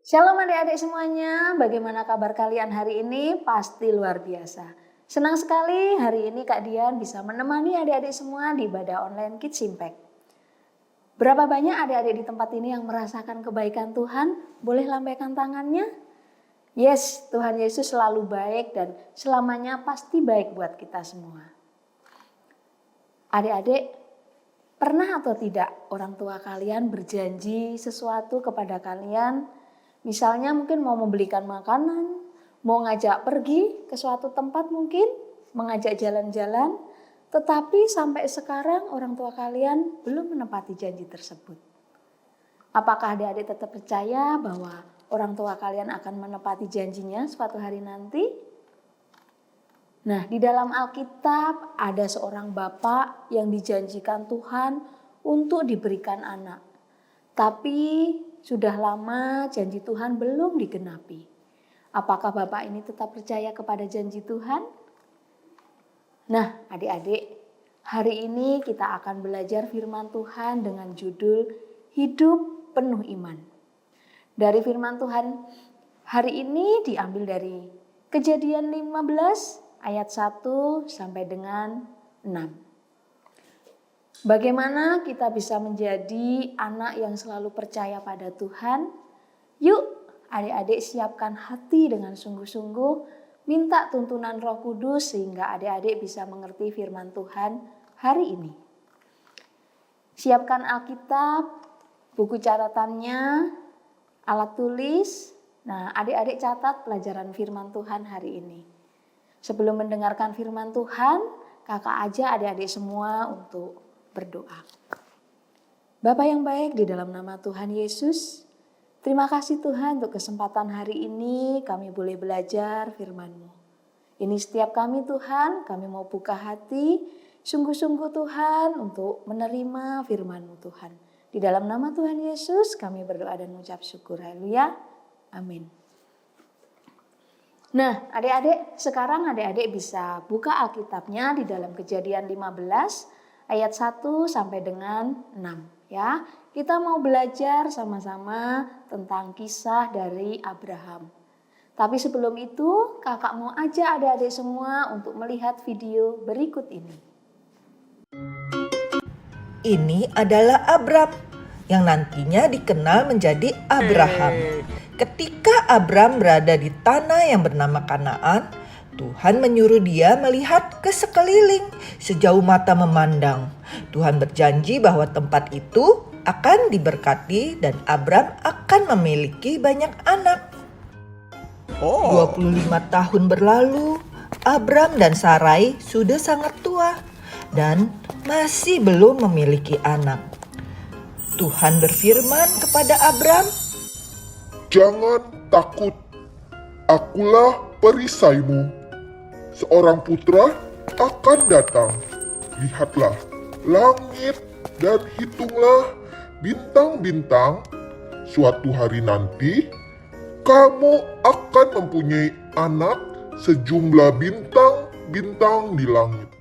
Shalom adik-adik semuanya, bagaimana kabar kalian hari ini? Pasti luar biasa. Senang sekali hari ini Kak Dian bisa menemani adik-adik semua di ibadah online Kids Impact. Berapa banyak adik-adik di tempat ini yang merasakan kebaikan Tuhan? Boleh lambaikan tangannya? Yes, Tuhan Yesus selalu baik dan selamanya pasti baik buat kita semua. Adik-adik, pernah atau tidak orang tua kalian berjanji sesuatu kepada kalian? Misalnya mungkin mau membelikan makanan, mau ngajak pergi ke suatu tempat mungkin, mengajak jalan-jalan. Tetapi sampai sekarang orang tua kalian belum menepati janji tersebut. Apakah adik-adik tetap percaya bahwa orang tua kalian akan menepati janjinya suatu hari nanti? Nah, di dalam Alkitab ada seorang bapak yang dijanjikan Tuhan untuk diberikan anak. Tapi sudah lama janji Tuhan belum digenapi. Apakah bapak ini tetap percaya kepada janji Tuhan? Nah, adik-adik, hari ini kita akan belajar firman Tuhan dengan judul Hidup Penuh Iman. Dari firman Tuhan hari ini diambil dari Kejadian 15 ayat 1 sampai dengan 6. Bagaimana kita bisa menjadi anak yang selalu percaya pada Tuhan? Yuk adik-adik siapkan hati dengan sungguh-sungguh, minta tuntunan Roh Kudus sehingga adik-adik bisa mengerti firman Tuhan hari ini. Siapkan Alkitab, buku catatannya, alat tulis. Nah, adik-adik catat pelajaran firman Tuhan hari ini. Sebelum mendengarkan firman Tuhan, kakak aja adik-adik semua untuk berdoa. Bapa yang baik, di dalam nama Tuhan Yesus, terima kasih Tuhan untuk kesempatan hari ini kami boleh belajar firman-Mu. Ini setiap kami Tuhan, kami mau buka hati, sungguh-sungguh Tuhan untuk menerima firman-Mu Tuhan. Di dalam nama Tuhan Yesus kami berdoa dan mengucap syukur. Haleluya. Amin. Nah, adik-adik, sekarang adik-adik bisa buka Alkitabnya di dalam Kejadian 15 ayat 1 sampai dengan 6 ya. Kita mau belajar sama-sama tentang kisah dari Abraham. Tapi sebelum itu, kakak mau ajak adik-adik semua untuk melihat video berikut ini. Ini adalah Abram yang nantinya dikenal menjadi Abraham. Ketika Abram berada di tanah yang bernama Kanaan, Tuhan menyuruh dia melihat ke sekeliling sejauh mata memandang. Tuhan berjanji bahwa tempat itu akan diberkati dan Abram akan memiliki banyak anak. 25 tahun berlalu, Abram dan Sarai sudah sangat tua dan masih belum memiliki anak. Tuhan berfirman kepada Abram, "Jangan takut, akulah perisaimu. Seorang putra akan datang. Lihatlah langit dan hitunglah bintang-bintang. Suatu hari nanti, kamu akan mempunyai anak sejumlah bintang-bintang di langit."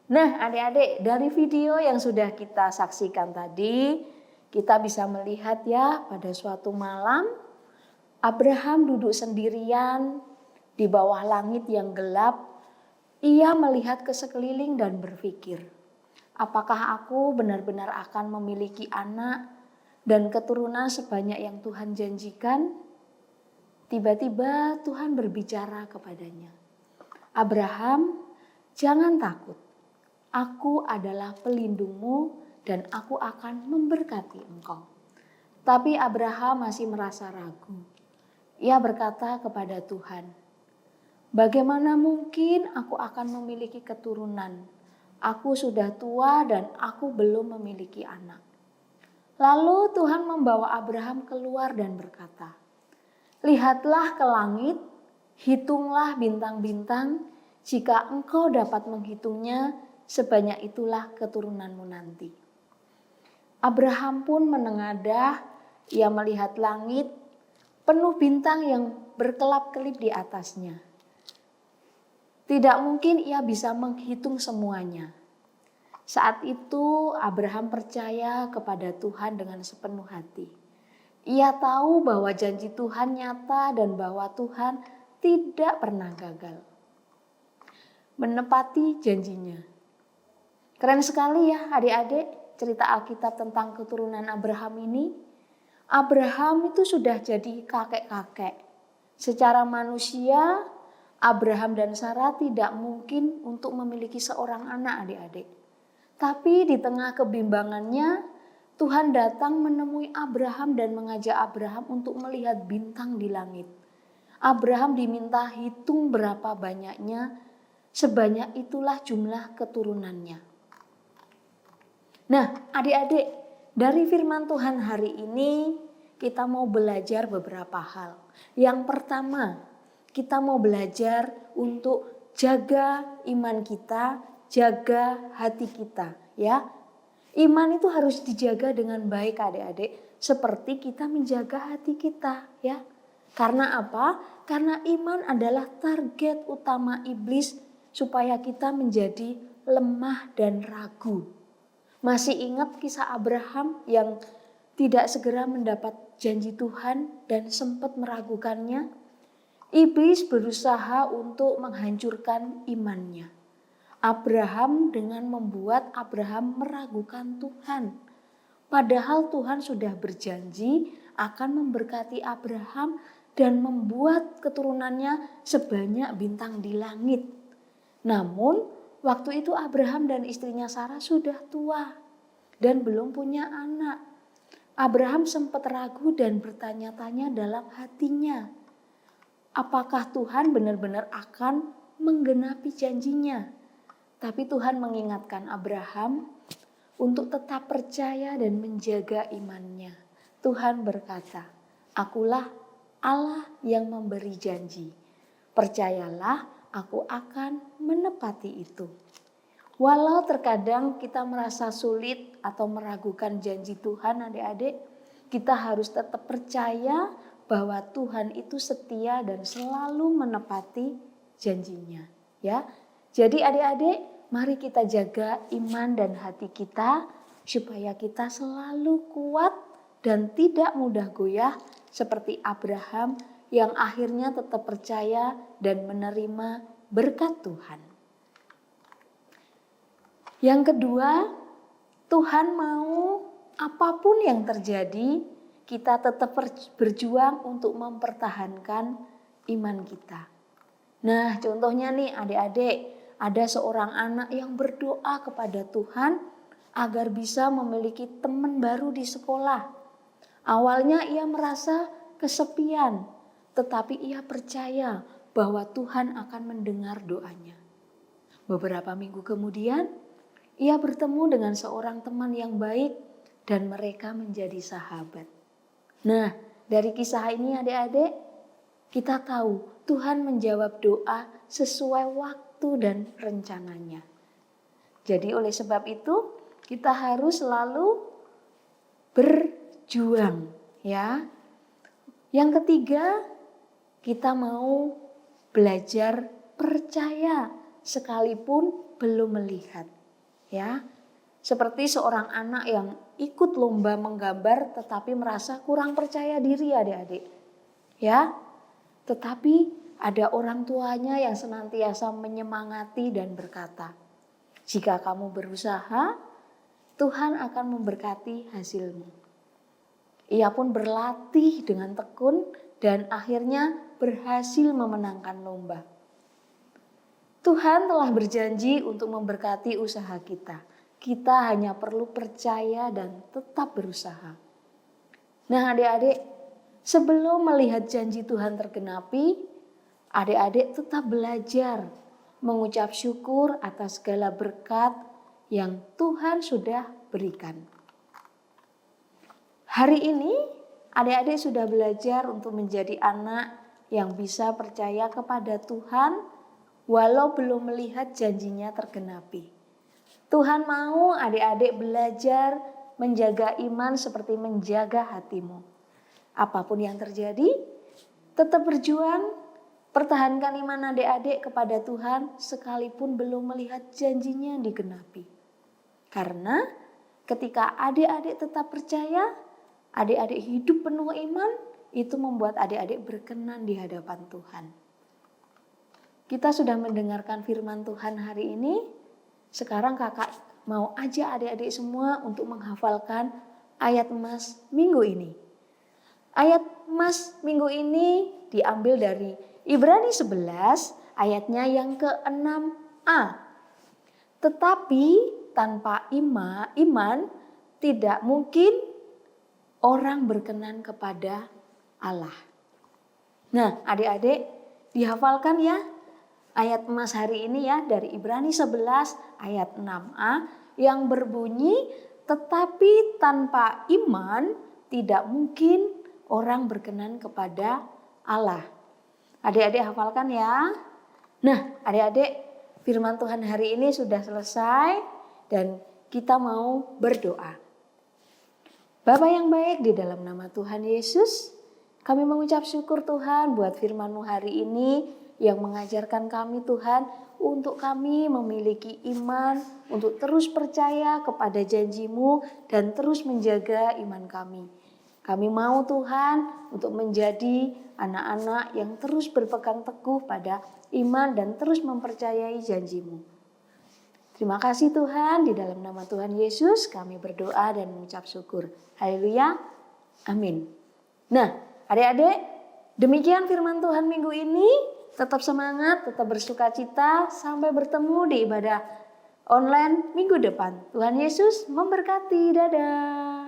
Nah, adik-adik, dari video yang sudah kita saksikan tadi, kita bisa melihat ya, pada suatu malam Abraham duduk sendirian di bawah langit yang gelap. Ia melihat ke sekeliling dan berpikir, apakah aku benar-benar akan memiliki anak dan keturunan sebanyak yang Tuhan janjikan? Tiba-tiba Tuhan berbicara kepadanya, "Abraham, jangan takut. Aku adalah pelindungmu dan aku akan memberkati engkau." Tapi Abraham masih merasa ragu. Ia berkata kepada Tuhan, "Bagaimana mungkin aku akan memiliki keturunan? Aku sudah tua dan aku belum memiliki anak." Lalu Tuhan membawa Abraham keluar dan berkata, "Lihatlah ke langit, hitunglah bintang-bintang. Jika engkau dapat menghitungnya, sebanyak itulah keturunanmu nanti." Abraham pun menengadah, ia melihat langit penuh bintang yang berkelap-kelip di atasnya. Tidak mungkin ia bisa menghitung semuanya. Saat itu Abraham percaya kepada Tuhan dengan sepenuh hati. Ia tahu bahwa janji Tuhan nyata dan bahwa Tuhan tidak pernah gagal menepati janjinya. Keren sekali ya adik-adik cerita Alkitab tentang keturunan Abraham ini. Abraham itu sudah jadi kakek-kakek. Secara manusia, Abraham dan Sarah tidak mungkin untuk memiliki seorang anak adik-adik. Tapi di tengah kebimbangannya, Tuhan datang menemui Abraham dan mengajak Abraham untuk melihat bintang di langit. Abraham diminta hitung berapa banyaknya, sebanyak itulah jumlah keturunannya. Nah, adik-adik, dari firman Tuhan hari ini kita mau belajar beberapa hal. Yang pertama, kita mau belajar untuk jaga iman kita, jaga hati kita, ya. Iman itu harus dijaga dengan baik adik-adik, seperti kita menjaga hati kita, ya. Karena apa? Karena iman adalah target utama iblis supaya kita menjadi lemah dan ragu. Masih ingat kisah Abraham yang tidak segera mendapat janji Tuhan dan sempat meragukannya? Iblis berusaha untuk menghancurkan imannya. Abraham dengan membuat Abraham meragukan Tuhan. Padahal Tuhan sudah berjanji akan memberkati Abraham dan membuat keturunannya sebanyak bintang di langit. Namun waktu itu Abraham dan istrinya Sarah sudah tua dan belum punya anak. Abraham sempat ragu dan bertanya-tanya dalam hatinya, apakah Tuhan benar-benar akan menggenapi janjinya? Tapi Tuhan mengingatkan Abraham untuk tetap percaya dan menjaga imannya. Tuhan berkata, "Akulah Allah yang memberi janji. Percayalah, aku akan menepati itu." Walau terkadang kita merasa sulit atau meragukan janji Tuhan, adik-adik, kita harus tetap percaya bahwa Tuhan itu setia dan selalu menepati janjinya. Ya, jadi adik-adik, mari kita jaga iman dan hati kita supaya kita selalu kuat dan tidak mudah goyah seperti Abraham yang akhirnya tetap percaya dan menerima berkat Tuhan. Yang kedua, Tuhan mau apapun yang terjadi, kita tetap berjuang untuk mempertahankan iman kita. Nah, contohnya nih adik-adik, ada seorang anak yang berdoa kepada Tuhan agar bisa memiliki teman baru di sekolah. Awalnya ia merasa kesepian, tetapi ia percaya bahwa Tuhan akan mendengar doanya. Beberapa minggu kemudian, ia bertemu dengan seorang teman yang baik dan mereka menjadi sahabat. Nah, dari kisah ini adik-adik, kita tahu Tuhan menjawab doa sesuai waktu dan rencananya. Jadi oleh sebab itu kita harus selalu berjuang, ya. Yang ketiga, kita mau belajar percaya sekalipun belum melihat, ya. Seperti seorang anak yang ikut lomba menggambar tetapi merasa kurang percaya diri adik-adik. Ya. Tetapi ada orang tuanya yang senantiasa menyemangati dan berkata, jika kamu berusaha, Tuhan akan memberkati hasilmu. Ia pun berlatih dengan tekun dan akhirnya berhasil memenangkan lomba. Tuhan telah berjanji untuk memberkati usaha kita. Kita hanya perlu percaya dan tetap berusaha. Nah adik-adik, sebelum melihat janji Tuhan tergenapi, adik-adik tetap belajar mengucap syukur atas segala berkat yang Tuhan sudah berikan. Hari ini adik-adik sudah belajar untuk menjadi anak yang bisa percaya kepada Tuhan walau belum melihat janjinya tergenapi. Tuhan mau adik-adik belajar menjaga iman seperti menjaga hatimu. Apapun yang terjadi, tetap berjuang. Pertahankan iman adik-adik kepada Tuhan sekalipun belum melihat janjinya digenapi. Karena ketika adik-adik tetap percaya, adik-adik hidup penuh iman, itu membuat adik-adik berkenan di hadapan Tuhan. Kita sudah mendengarkan firman Tuhan hari ini. Sekarang kakak mau ajak adik-adik semua untuk menghafalkan ayat emas minggu ini. Ayat emas minggu ini diambil dari Ibrani 11 ayatnya yang ke-6a. Tetapi tanpa iman tidak mungkin orang berkenan kepada Allah. Nah, adik-adik dihafalkan ya ayat emas hari ini ya dari Ibrani 11 ayat 6a yang berbunyi, tetapi tanpa iman tidak mungkin orang berkenan kepada Allah. Adik-adik hafalkan ya. Nah, adik-adik, firman Tuhan hari ini sudah selesai dan kita mau berdoa. Bapa yang baik, di dalam nama Tuhan Yesus, kami mengucap syukur Tuhan buat firman-Mu hari ini yang mengajarkan kami Tuhan untuk kami memiliki iman, untuk terus percaya kepada janji-Mu dan terus menjaga iman kami. Kami mau Tuhan untuk menjadi anak-anak yang terus berpegang teguh pada iman dan terus mempercayai janji-Mu. Terima kasih Tuhan, di dalam nama Tuhan Yesus kami berdoa dan mengucap syukur. Haleluya, amin. Nah, adik-adik, demikian firman Tuhan minggu ini. Tetap semangat, tetap bersuka cita, sampai bertemu di ibadah online minggu depan. Tuhan Yesus memberkati, dadah.